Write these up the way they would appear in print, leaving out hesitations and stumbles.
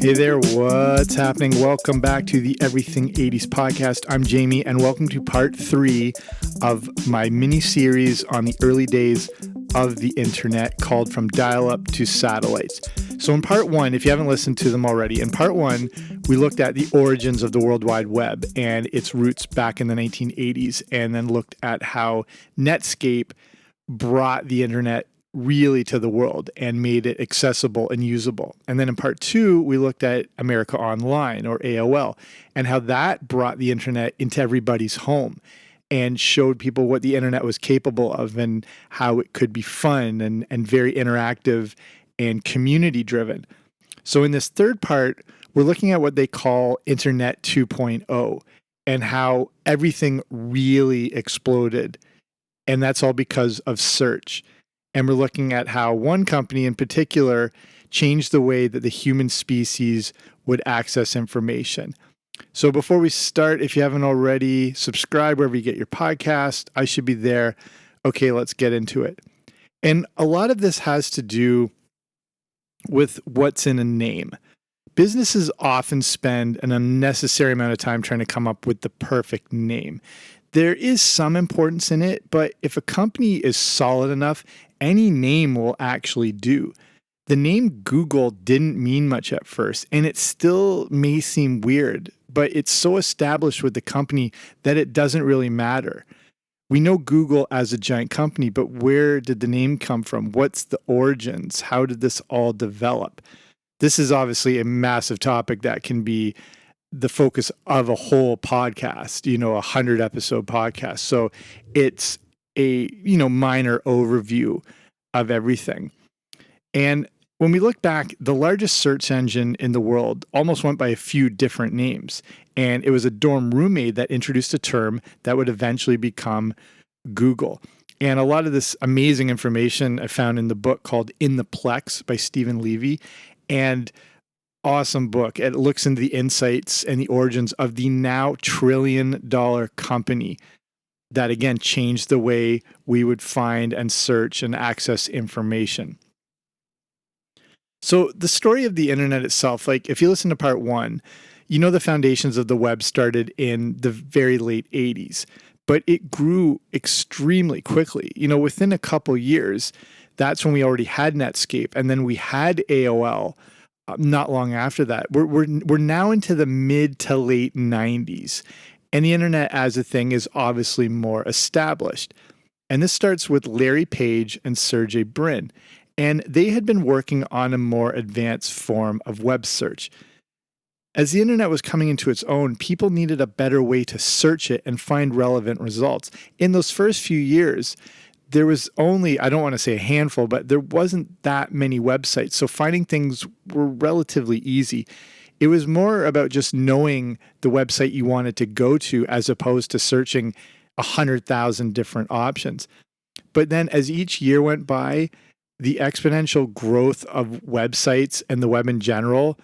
Hey there, what's happening? Welcome back to the Everything 80s podcast. I'm Jamie, and welcome to part 3 of my mini-series on the early days of the internet called From Dial-Up to Satellites. So in part 1, if you haven't listened to them already, in part 1, we looked at the origins of the World Wide Web and its roots back in the 1980s, and then looked at how Netscape brought the internet really to the world and made it accessible and usable. And then in part 2, we looked at America Online, or AOL, and how that brought the internet into everybody's home and showed people what the internet was capable of and how it could be fun and very interactive and community driven. So in this third part, we're looking at what they call Internet 2.0 and how everything really exploded. And that's all because of search. And we're looking at how one company in particular changed the way that the human species would access information. So before we start, if you haven't already, subscribe wherever you get your podcast. I should be there. Okay, let's get into it. And a lot of this has to do with what's in a name. Businesses often spend an unnecessary amount of time trying to come up with the perfect name. There is some importance in it, but if a company is solid enough, any name will actually do. The name Google didn't mean much at first, and it still may seem weird, but it's so established with the company that it doesn't really matter. We know Google as a giant company, but where did the name come from? What's the origins? How did this all develop? This is obviously a massive topic that can be the focus of a whole podcast, a 100-episode podcast. So it's a, minor overview of everything. And when we look back, the largest search engine in the world almost went by a few different names. And it was a dorm roommate that introduced a term that would eventually become Google. And a lot of this amazing information I found in the book called In the Plex by Stephen Levy. And awesome book. It looks into the insights and the origins of the now $1 trillion company that, again, changed the way we would find and search and access information. So the story of the internet itself, like if you listen to part 1, the foundations of the web started in the very late 80s, but it grew extremely quickly. Within a couple years, that's when we already had Netscape, and then we had AOL. Not long after that. We're now into the mid to late 90s, and the internet as a thing is obviously more established. And this starts with Larry Page and Sergey Brin, and they had been working on a more advanced form of web search. As the internet was coming into its own, people needed a better way to search it and find relevant results. In those first few years, there was only, I don't want to say a handful, but there wasn't that many websites. So finding things were relatively easy. It was more about just knowing the website you wanted to go to as opposed to searching 100,000 different options. But then as each year went by, the exponential growth of websites and the web in general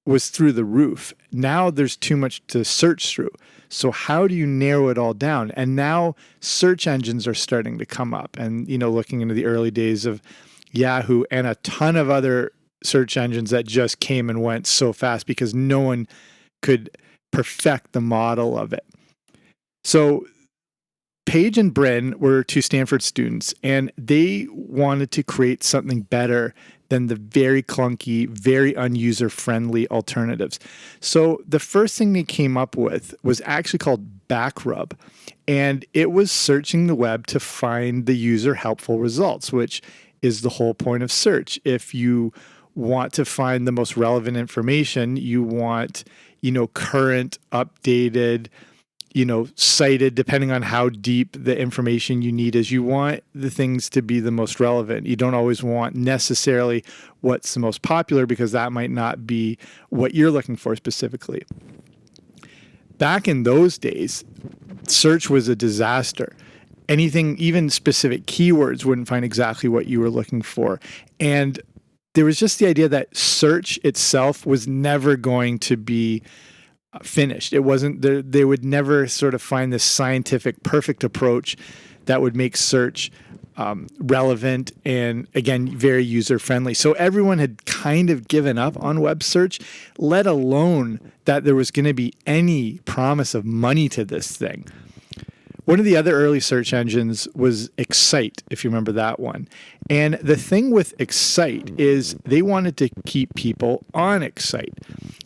was through the roof. Now there's too much to search through. So how do you narrow it all down? And now search engines are starting to come up. And, looking into the early days of Yahoo and a ton of other search engines that just came and went so fast because no one could perfect the model of it. So Page and Brin were two Stanford students, and they wanted to create something better than the very clunky, very unuser-friendly alternatives. So the first thing they came up with was actually called Backrub, and it was searching the web to find the user helpful results, which is the whole point of search. If you want to find the most relevant information, you want, current, updated, cited depending on how deep the information you need is. You want the things to be the most relevant. You don't always want necessarily what's the most popular, because that might not be what you're looking for specifically. Back in those days, search was a disaster. Anything, even specific keywords, wouldn't find exactly what you were looking for. And there was just the idea that search itself was never going to be finished. It wasn't, they would never sort of find this scientific, perfect approach that would make search relevant and, again, very user-friendly. So everyone had kind of given up on web search, let alone that there was going to be any promise of money to this thing. One of the other early search engines was Excite, if you remember that one. And the thing with Excite is they wanted to keep people on Excite.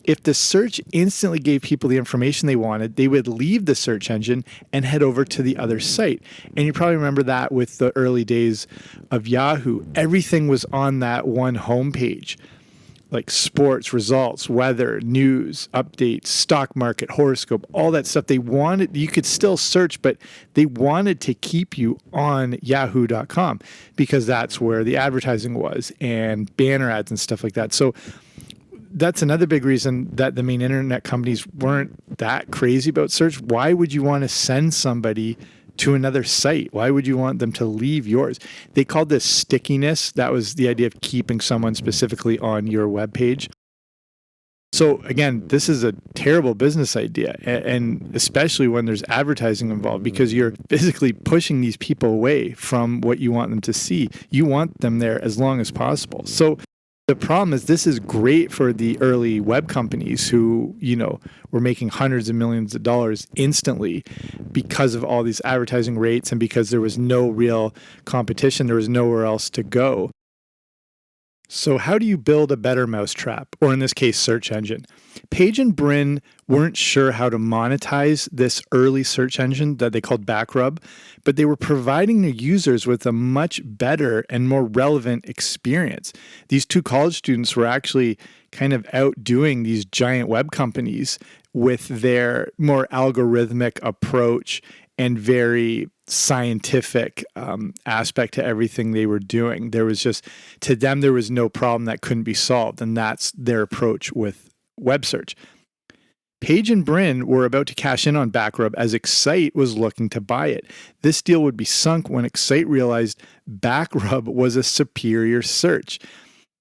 If the search instantly gave people the information they wanted, they would leave the search engine and head over to the other site. And you probably remember that with the early days of Yahoo. Everything was on that one homepage, like sports, results, weather, news, updates, stock market, horoscope, all that stuff. They wanted, you could still search, but they wanted to keep you on yahoo.com because that's where the advertising was and banner ads and stuff like that. So that's another big reason that the main internet companies weren't that crazy about search. Why would you want to send somebody to another site? Why would you want them to leave yours? They called this stickiness. That was the idea of keeping someone specifically on your web page. So again, this is a terrible business idea, and especially when there's advertising involved, because you're physically pushing these people away from what you want them to see. You want them there as long as possible. So the problem is this is great for the early web companies who, were making hundreds of millions of dollars instantly because of all these advertising rates and because there was no real competition. There was nowhere else to go. So how do you build a better mousetrap, or in this case, search engine? Page and Brin weren't sure how to monetize this early search engine that they called Backrub, but they were providing their users with a much better and more relevant experience. These two college students were actually kind of outdoing these giant web companies with their more algorithmic approach and very scientific aspect to everything they were doing. There was just, to them, there was no problem that couldn't be solved, and that's their approach with web search. Page and Brin were about to cash in on Backrub as Excite was looking to buy it. This deal would be sunk when Excite realized Backrub was a superior search.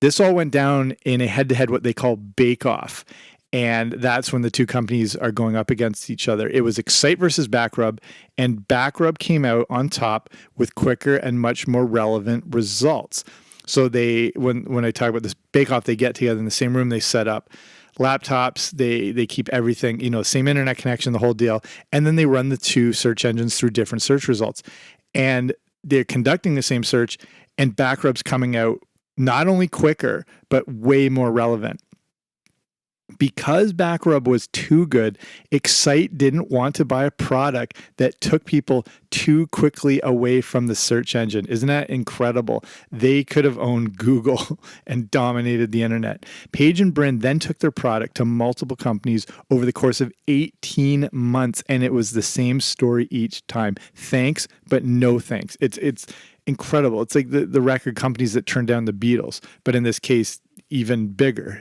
This all went down in a head-to-head, what they call bake-off. And that's when the two companies are going up against each other. It was Excite versus Backrub, and Backrub came out on top with quicker and much more relevant results. So they, when I talk about this bake-off, they get together in the same room, they set up laptops, they keep everything, same internet connection, the whole deal. And then they run the two search engines through different search results. And they're conducting the same search, and Backrub's coming out not only quicker, but way more relevant. Because Backrub was too good, Excite didn't want to buy a product that took people too quickly away from the search engine. Isn't that incredible? They could have owned Google and dominated the internet. Page and Brin then took their product to multiple companies over the course of 18 months, and it was the same story each time. Thanks, but no thanks. It's incredible. It's like the record companies that turned down the Beatles, but in this case, even bigger.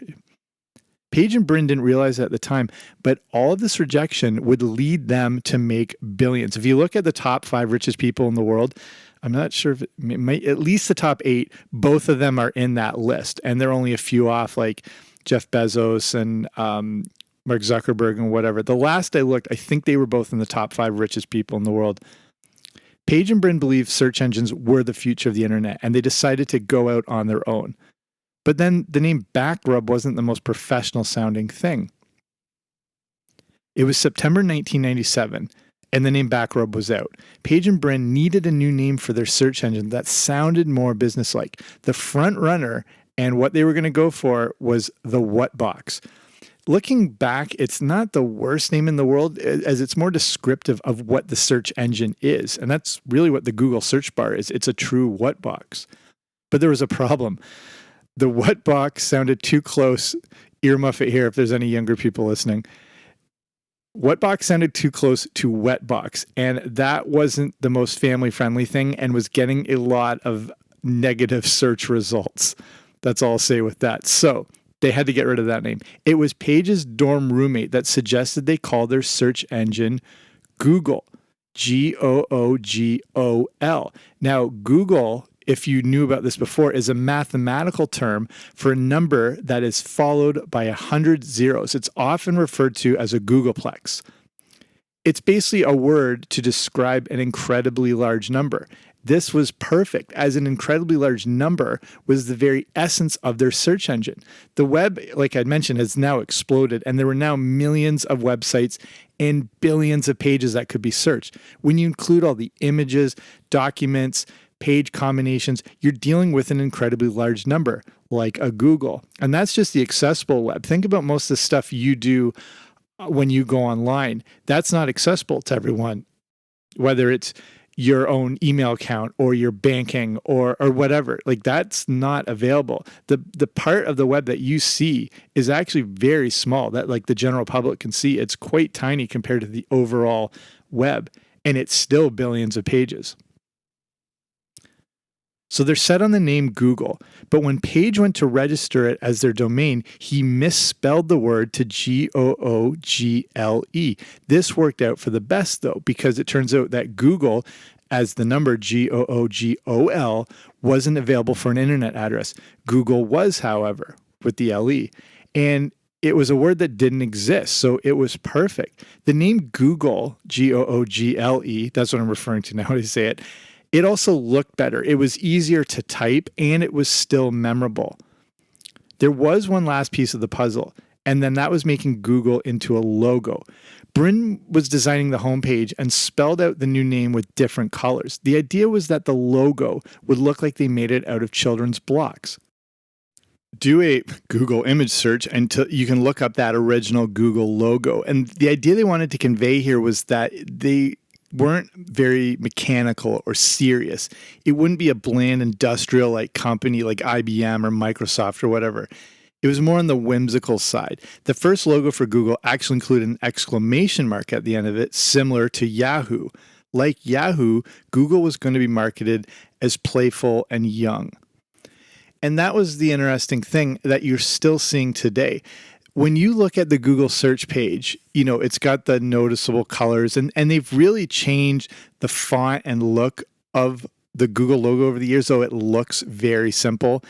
Page and Brin didn't realize that at the time, but all of this rejection would lead them to make billions. If you look at the top 5 richest people in the world, I'm not sure if it might, at least the top 8, both of them are in that list. And they're only a few off, like Jeff Bezos and Mark Zuckerberg and whatever. The last I looked, I think they were both in the top 5 richest people in the world. Page and Brin believed search engines were the future of the internet, and they decided to go out on their own. But then the name Backrub wasn't the most professional sounding thing. It was September 1997, and the name Backrub was out. Page and Brin needed a new name for their search engine that sounded more businesslike. The front runner and what they were going to go for was the What Box. Looking back, it's not the worst name in the world, as it's more descriptive of what the search engine is. And that's really what the Google search bar is. It's a true What Box. But there was a problem. The What Box sounded too close. Earmuff it here if there's any younger people listening. Wetbox sounded too close to Wetbox, and that wasn't the most family-friendly thing and was getting a lot of negative search results. That's all I'll say with that. So they had to get rid of that name. It was Paige's dorm roommate that suggested they call their search engine Google, Googol. Now, Google, if you knew about this before, is a mathematical term for a number that is followed by 100 zeros. It's often referred to as a Googleplex. It's basically a word to describe an incredibly large number. This was perfect, as an incredibly large number was the very essence of their search engine. The web, like I mentioned, has now exploded, and there were now millions of websites and billions of pages that could be searched. When you include all the images, documents, page combinations, you're dealing with an incredibly large number, like a Google. And that's just the accessible web. Think about most of the stuff you do when you go online. That's not accessible to everyone, whether it's your own email account or your banking or whatever. Like, that's not available. The part of the web that you see is actually very small, that like the general public can see. It's quite tiny compared to the overall web, and it's still billions of pages. So they're set on the name Google, but when Paige went to register it as their domain, he misspelled the word to Google. This worked out for the best, though, because it turns out that Google, as the number Googol, wasn't available for an internet address. Google was, however, with the LE. And it was a word that didn't exist, so it was perfect. The name Google, Google, that's what I'm referring to now when I say it, it also looked better. It was easier to type, and it was still memorable. There was one last piece of the puzzle, and then that was making Google into a logo. Bryn was designing the homepage and spelled out the new name with different colors. The idea was that the logo would look like they made it out of children's blocks. Do a Google image search until you can look up that original Google logo. And the idea they wanted to convey here was that they weren't very mechanical or serious. It wouldn't be a bland industrial like company like IBM or Microsoft or whatever. It was more on the whimsical side. The first logo for Google actually included an exclamation mark at the end of it, similar to Yahoo. Like Yahoo, Google was going to be marketed as playful and young. And that was the interesting thing that you're still seeing today. When you look at the Google search page, you know, it's got the noticeable colors, and they've really changed the font and look of the Google logo over the years, though it looks very simple.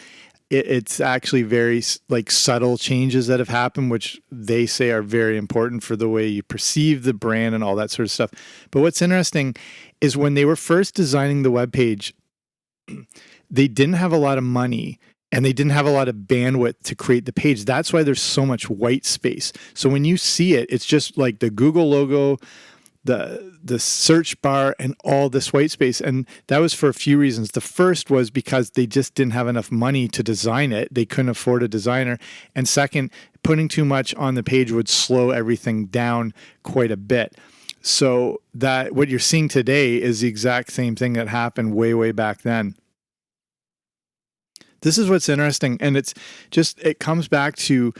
It's actually very like subtle changes that have happened, which they say are very important for the way you perceive the brand and all that sort of stuff. But what's interesting is when they were first designing the web page, they didn't have a lot of money and they didn't have a lot of bandwidth to create the page. That's why there's so much white space. So when you see it, it's just like the Google logo, the search bar, and all this white space. And that was for a few reasons. The first was because they just didn't have enough money to design it. They couldn't afford a designer. And second, putting too much on the page would slow everything down quite a bit. So that what you're seeing today is the exact same thing that happened way, way back then. This is what's interesting. And it comes back to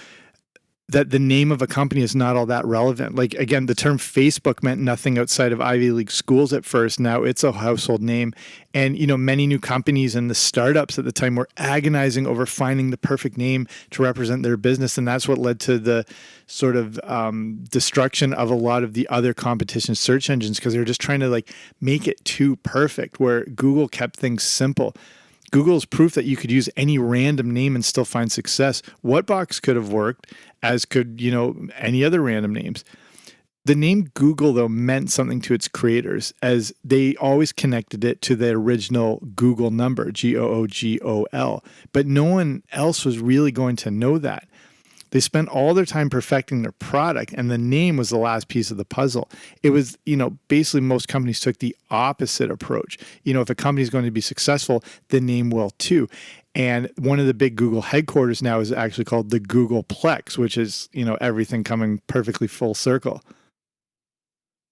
that the name of a company is not all that relevant. Like, again, the term Facebook meant nothing outside of Ivy League schools at first. Now it's a household name. And, you know, many new companies and the startups at the time were agonizing over finding the perfect name to represent their business. And that's what led to the sort of destruction of a lot of the other competition search engines, because they were just trying to like make it too perfect, where Google kept things simple. Google's proof that you could use any random name and still find success. Whatbox could have worked, as could, you know, any other random names. The name Google, though, meant something to its creators, as they always connected it to the original Google number, Googol. But no one else was really going to know that. They spent all their time perfecting their product, and the name was the last piece of the puzzle. It was, you know, basically most companies took the opposite approach. You know, if a company is going to be successful, the name will too. And one of the big Google headquarters now is actually called the Googleplex, which is, you know, everything coming perfectly full circle.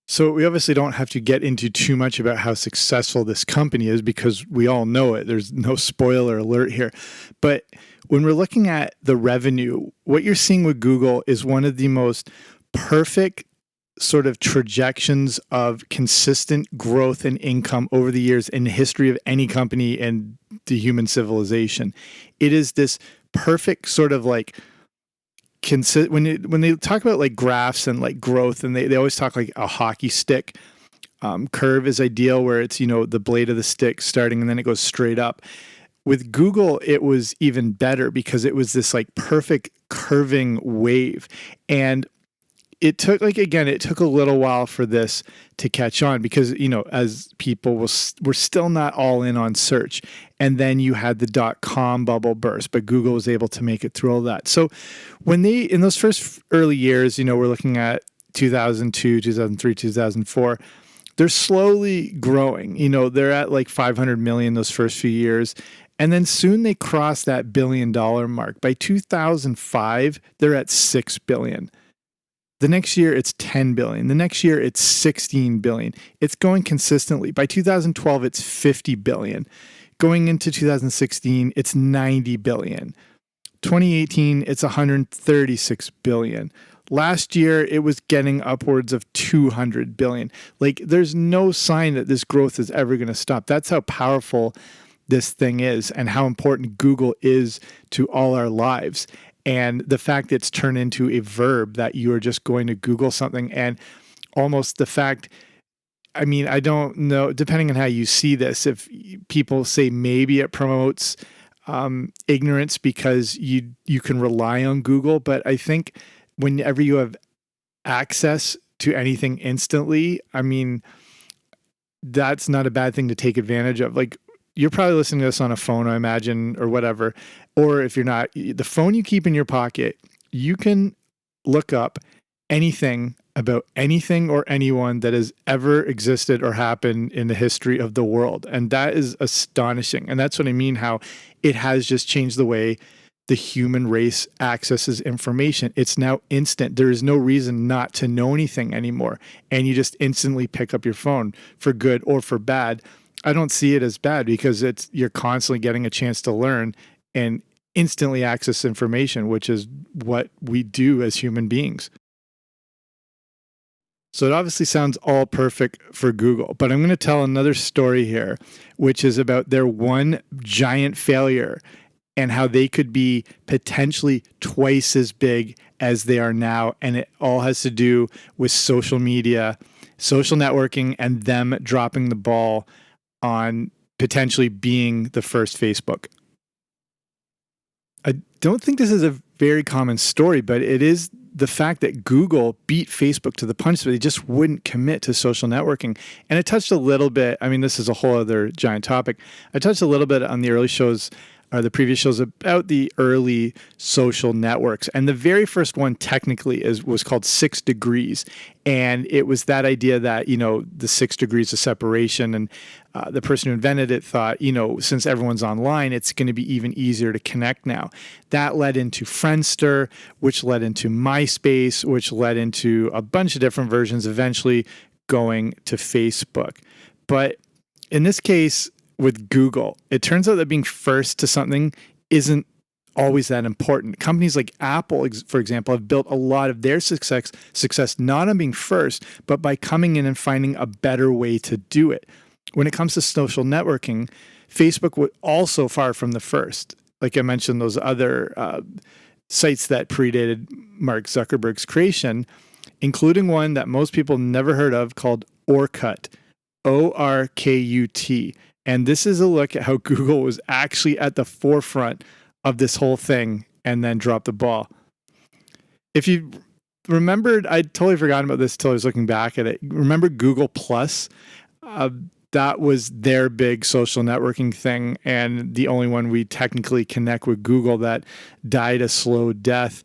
So we obviously don't have to get into too much about how successful this company is, because we all know it. There's no spoiler alert here. But when we're looking at the revenue, what you're seeing with Google is one of the most perfect sort of trajections of consistent growth and income over the years in the history of any company in the human civilization. It is this perfect sort of like when they talk about like graphs and like growth, and they always talk like a hockey stick curve is ideal, where it's, the blade of the stick starting and then it goes straight up. With Google, it was even better because it was this like perfect curving wave. And it took a little while for this to catch on because, as people were still not all in on search. And then you had the .com bubble burst, but Google was able to make it through all that. So in those first early years, we're looking at 2002, 2003, 2004, they're slowly growing. They're at like 500 million those first few years. And then soon they cross that $1 billion mark. By 2005, they're at 6 billion. The next year, it's 10 billion. The next year, it's 16 billion. It's going consistently. By 2012, it's 50 billion. Going into 2016, it's 90 billion. 2018, it's 136 billion. Last year, it was getting upwards of 200 billion. Like, there's no sign that this growth is ever going to stop. That's how powerful this thing is and how important Google is to all our lives. And the fact that it's turned into a verb that you are just going to Google something, and almost the fact, I mean, I don't know, depending on how you see this, if people say maybe it promotes ignorance because you can rely on Google. But I think whenever you have access to anything instantly, I mean, that's not a bad thing to take advantage of. Like, you're probably listening to this on a phone, I imagine, or whatever. Or if you're not, the phone you keep in your pocket, you can look up anything about anything or anyone that has ever existed or happened in the history of the world. And that is astonishing. And that's what I mean, how it has just changed the way the human race accesses information. It's now instant. There is no reason not to know anything anymore. And you just instantly pick up your phone, for good or for bad. I don't see it as bad because you're constantly getting a chance to learn and instantly access information, which is what we do as human beings. So it obviously sounds all perfect for Google, but I'm going to tell another story here, which is about their one giant failure and how they could be potentially twice as big as they are now. And it all has to do with social media, social networking, and them dropping the ball on potentially being the first Facebook. I don't think this is a very common story, but it is the fact that Google beat Facebook to the punch, but they just wouldn't commit to social networking. And I touched a little bit, I mean, this is a whole other giant topic. I touched a little bit on the early shows, or the previous shows, about the early social networks. And the very first one technically was called 6 Degrees. And it was that idea that, the 6 degrees of separation. And the person who invented it thought, since everyone's online, it's going to be even easier to connect now. That led into Friendster, which led into MySpace, which led into a bunch of different versions, eventually going to Facebook. But in this case, with Google, it turns out that being first to something isn't always that important. Companies like Apple, for example, have built a lot of their success not on being first, but by coming in and finding a better way to do it. When it comes to social networking, Facebook was also far from the first. Like I mentioned, those other sites that predated Mark Zuckerberg's creation, including one that most people never heard of called Orkut, Orkut. And this is a look at how Google was actually at the forefront of this whole thing and then dropped the ball. If you remembered, I'd totally forgotten about this until I was looking back at it. Remember Google Plus? That was their big social networking thing, and the only one we technically connect with Google that died a slow death.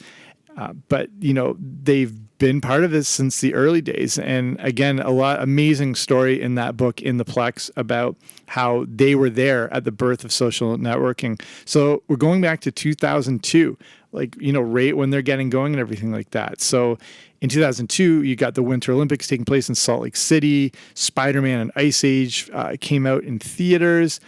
But, they've been part of this since the early days. And again, amazing story in that book, In the Plex, about how they were there at the birth of social networking. So we're going back to 2002, right when they're getting going and everything like that. So in 2002, you got the Winter Olympics taking place in Salt Lake City. Spider-Man and Ice Age came out in theaters.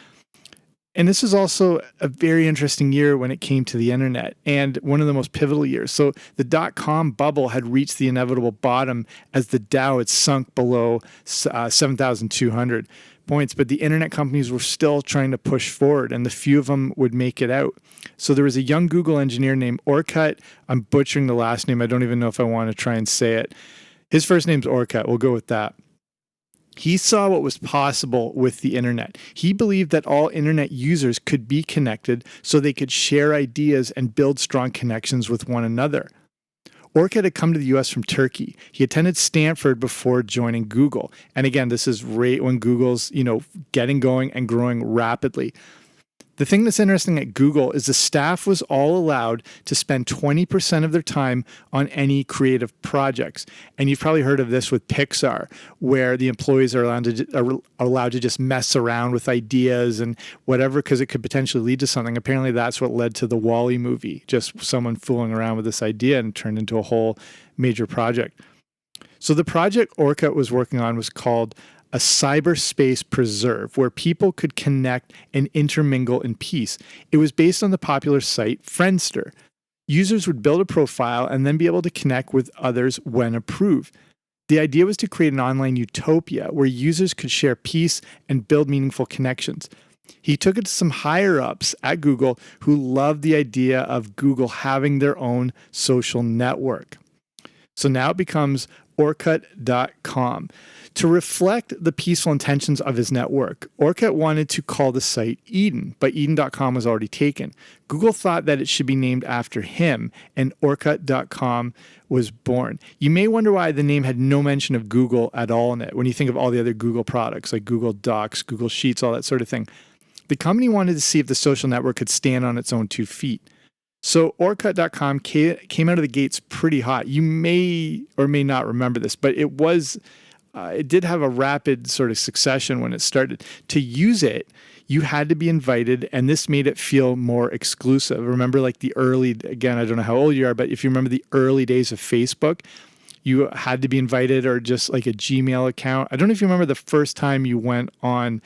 And this is also a very interesting year when it came to the internet, and one of the most pivotal years. So the dot-com bubble had reached the inevitable bottom as the Dow had sunk below 7,200 points, but the internet companies were still trying to push forward, and the few of them would make it out. So there was a young Google engineer named Orkut. I'm butchering the last name. I don't even know if I want to try and say it. His first name's Orkut. We'll go with that. He saw what was possible with the internet. He believed that all internet users could be connected so they could share ideas and build strong connections with one another. Orkut had come to the US from Turkey. He attended Stanford before joining Google. And again, this is right when Google's, getting going and growing rapidly. The thing that's interesting at Google is the staff was all allowed to spend 20% of their time on any creative projects. And you've probably heard of this with Pixar, where the employees are allowed to just mess around with ideas and whatever, because it could potentially lead to something. Apparently that's what led to the WALL-E movie, just someone fooling around with this idea and turned into a whole major project. So the project Orkut was working on was called a cyberspace preserve, where people could connect and intermingle in peace. It was based on the popular site Friendster. Users would build a profile and then be able to connect with others when approved. The idea was to create an online utopia where users could share peace and build meaningful connections. He took it to some higher ups at Google who loved the idea of Google having their own social network. So now it becomes Orkut.com. To reflect the peaceful intentions of his network, Orkut wanted to call the site Eden, but Eden.com was already taken. Google thought that it should be named after him, and Orkut.com was born. You may wonder why the name had no mention of Google at all in it, when you think of all the other Google products like Google Docs, Google Sheets, all that sort of thing. The company wanted to see if the social network could stand on its own 2 feet. So Orkut.com came out of the gates pretty hot. You may or may not remember this, but it did have a rapid sort of succession when it started. To use it, you had to be invited, and this made it feel more exclusive. Remember, like the early, again, I don't know how old you are, but if you remember the early days of Facebook, you had to be invited, or just like a Gmail account. I don't know if you remember the first time you went on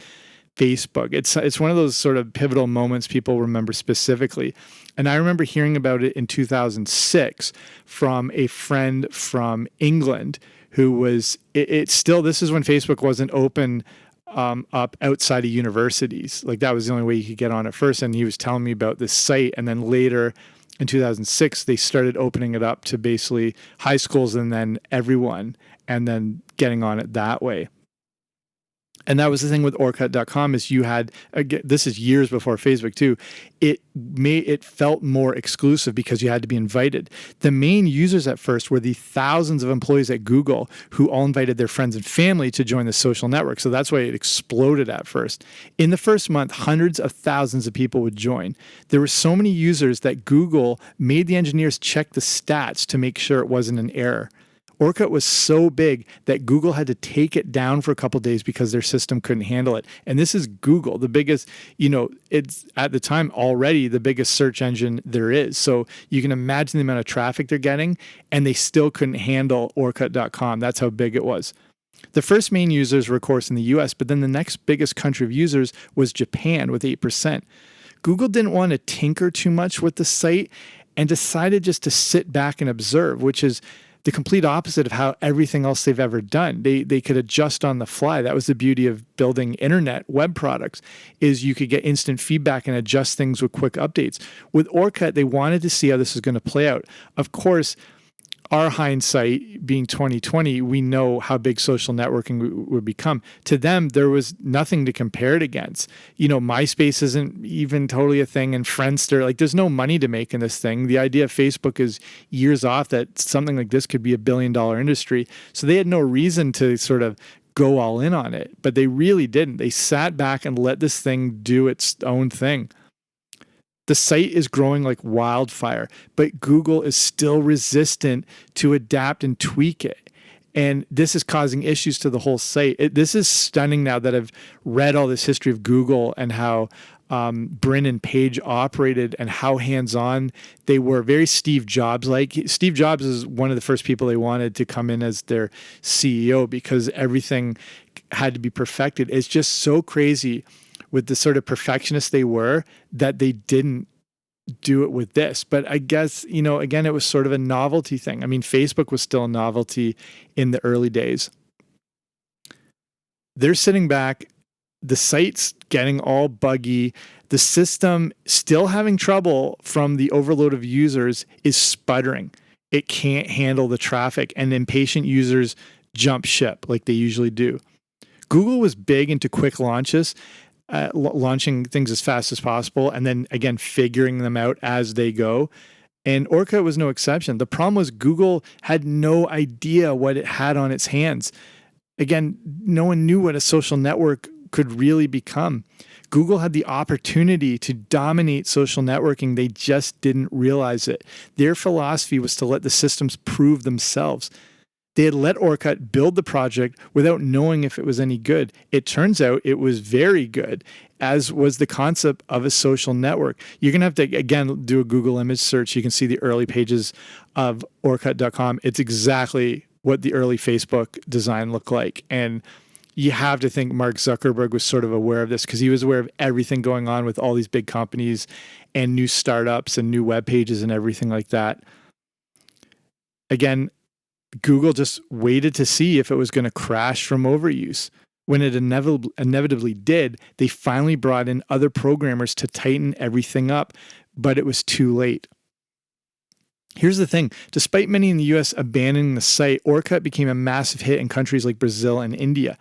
Facebook. It's one of those sort of pivotal moments people remember specifically. And I remember hearing about it in 2006 from a friend from England who was, this is when Facebook wasn't open up outside of universities. Like that was the only way you could get on at first. And he was telling me about this site. And then later in 2006, they started opening it up to basically high schools and then everyone, and then getting on it that way. And that was the thing with Orkut.com is you had, again, this is years before Facebook too, it felt more exclusive because you had to be invited. The main users at first were the thousands of employees at Google who all invited their friends and family to join the social network. So that's why it exploded at first. In the first month, hundreds of thousands of people would join. There were so many users that Google made the engineers check the stats to make sure it wasn't an error. Orkut was so big that Google had to take it down for a couple of days because their system couldn't handle it. And this is Google, the biggest, it's at the time already the biggest search engine there is. So you can imagine the amount of traffic they're getting, and they still couldn't handle Orkut.com. That's how big it was. The first main users were, of course, in the US, but then the next biggest country of users was Japan with 8%. Google didn't want to tinker too much with the site and decided just to sit back and observe, which is the complete opposite of how everything else they've ever done. They could adjust on the fly. That was the beauty of building internet web products, is you could get instant feedback and adjust things with quick updates. With Orkut, they wanted to see how this was going to play out. Of course, our hindsight being 2020, we know how big social networking would become. To them, there was nothing to compare it against. MySpace isn't even totally a thing, and Friendster, like there's no money to make in this thing. The idea of Facebook is years off that something like this could be $1 billion industry. So they had no reason to sort of go all in on it, but they really didn't. They sat back and let this thing do its own thing. The site is growing like wildfire, but Google is still resistant to adapt and tweak it. And this is causing issues to the whole site. This is stunning now that I've read all this history of Google and how Brin and Page operated and how hands-on they were. Very Steve Jobs-like. Steve Jobs is one of the first people they wanted to come in as their CEO because everything had to be perfected. It's just so crazy with the sort of perfectionist they were, that they didn't do it with this. But I guess, again, it was sort of a novelty thing. I mean, Facebook was still a novelty in the early days. They're sitting back, the site's getting all buggy, the system still having trouble from the overload of users is sputtering. It can't handle the traffic, and impatient users jump ship like they usually do. Google was big into quick launches, launching things as fast as possible, and then again, figuring them out as they go. And Orkut was no exception. The problem was Google had no idea what it had on its hands. Again, no one knew what a social network could really become. Google had the opportunity to dominate social networking. They just didn't realize it. Their philosophy was to let the systems prove themselves. They had let Orkut build the project without knowing if it was any good. It turns out it was very good, as was the concept of a social network. You're going to have to, again, do a Google image search. You can see the early pages of Orkut.com. It's exactly what the early Facebook design looked like. And you have to think Mark Zuckerberg was sort of aware of this, because he was aware of everything going on with all these big companies and new startups and new web pages and everything like that. Again, Google just waited to see if it was going to crash from overuse. When it inevitably did, they finally brought in other programmers to tighten everything up, but it was too late. Here's the thing. Despite many in the US abandoning the site, Orkut became a massive hit in countries like Brazil and India.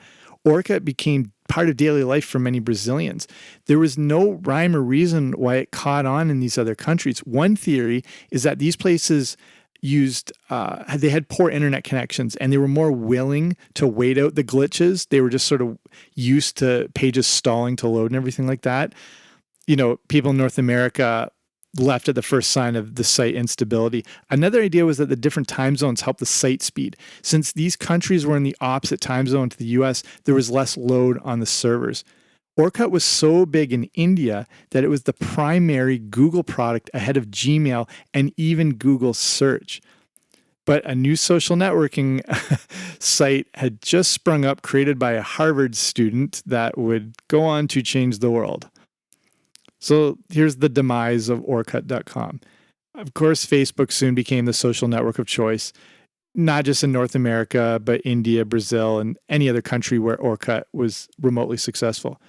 Orkut became part of daily life for many Brazilians. There was no rhyme or reason why it caught on in these other countries. One theory is that these places they had poor internet connections, and they were more willing to wait out the glitches. They were just sort of used to pages stalling to load and everything like that. People in North America left at the first sign of the site instability. Another idea was that the different time zones helped the site speed. Since these countries were in the opposite time zone to the US, there was less load on the servers. Orkut was so big in India that it was the primary Google product ahead of Gmail and even Google search. But a new social networking site had just sprung up, created by a Harvard student, that would go on to change the world. So here's the demise of Orkut.com. Of course, Facebook soon became the social network of choice, not just in North America, but India, Brazil, and any other country where Orkut was remotely successful.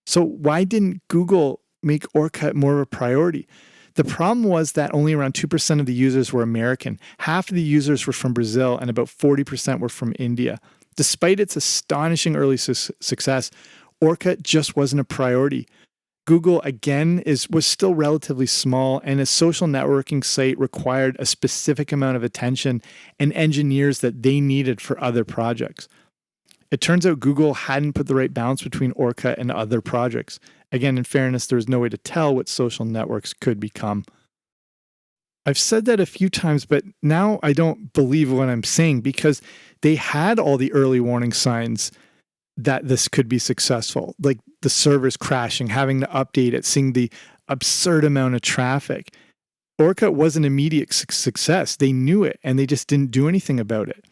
So why didn't Google make Orkut more of a priority? The problem was that only around 2% of the users were American. Half of the users were from Brazil, and about 40% were from India. Despite its astonishing early success, Orkut just wasn't a priority. Google, again, was still relatively small, and a social networking site required a specific amount of attention and engineers that they needed for other projects. It turns out Google hadn't put the right balance between Orkut and other projects. Again, in fairness, there was no way to tell what social networks could become. I've said that a few times, but now I don't believe what I'm saying, because they had all the early warning signs that this could be successful, like the servers crashing, having to update it, seeing the absurd amount of traffic. Orkut was an immediate success. They knew it, and they just didn't do anything about it.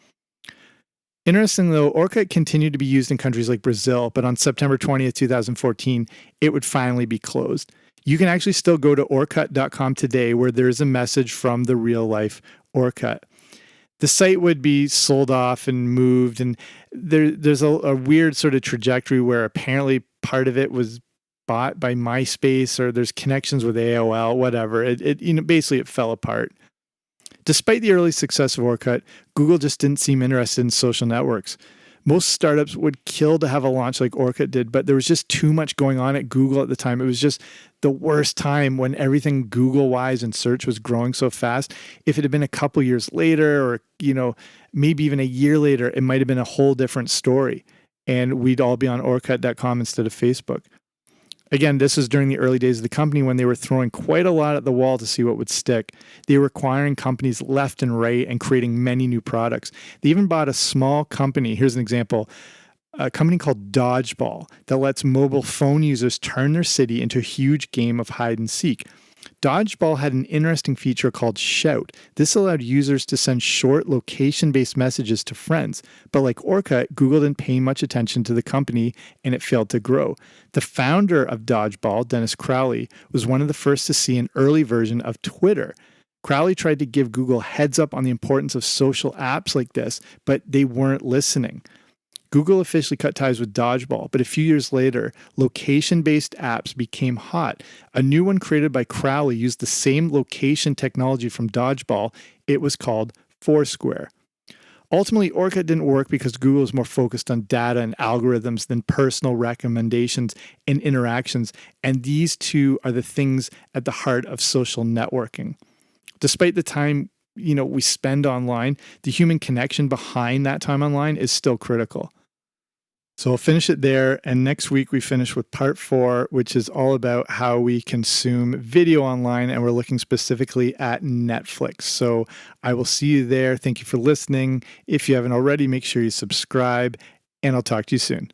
Interesting, though, Orkut continued to be used in countries like Brazil, but on September 20th, 2014, it would finally be closed. You can actually still go to Orkut.com today, where there's a message from the real-life Orkut. The site would be sold off and moved, and there's a weird sort of trajectory where apparently part of it was bought by MySpace, or there's connections with AOL, whatever. Basically it fell apart. Despite the early success of Orkut, Google just didn't seem interested in social networks. Most startups would kill to have a launch like Orkut did, but there was just too much going on at Google at the time. It was just the worst time when everything Google-wise and search was growing so fast. If it had been a couple years later, or maybe even a year later, it might have been a whole different story, and we'd all be on Orkut.com instead of Facebook. Again, this was during the early days of the company, when they were throwing quite a lot at the wall to see what would stick. They were acquiring companies left and right and creating many new products. They even bought a small company. Here's an example. A company called Dodgeball that lets mobile phone users turn their city into a huge game of hide and seek. Dodgeball had an interesting feature called Shout. This allowed users to send short location-based messages to friends. But like Orkut, Google didn't pay much attention to the company and it failed to grow. The founder of Dodgeball, Dennis Crowley, was one of the first to see an early version of Twitter. Crowley tried to give Google heads up on the importance of social apps like this, but they weren't listening. Google officially cut ties with Dodgeball, but a few years later, location-based apps became hot. A new one created by Crowley used the same location technology from Dodgeball. It was called Foursquare. Ultimately, Orkut didn't work because Google was more focused on data and algorithms than personal recommendations and interactions, and these two are the things at the heart of social networking. Despite the time we spend online, the human connection behind that time online is still critical. So I'll finish it there. And next week we finish with part 4, which is all about how we consume video online. And we're looking specifically at Netflix. So I will see you there. Thank you for listening. If you haven't already, make sure you subscribe, and I'll talk to you soon.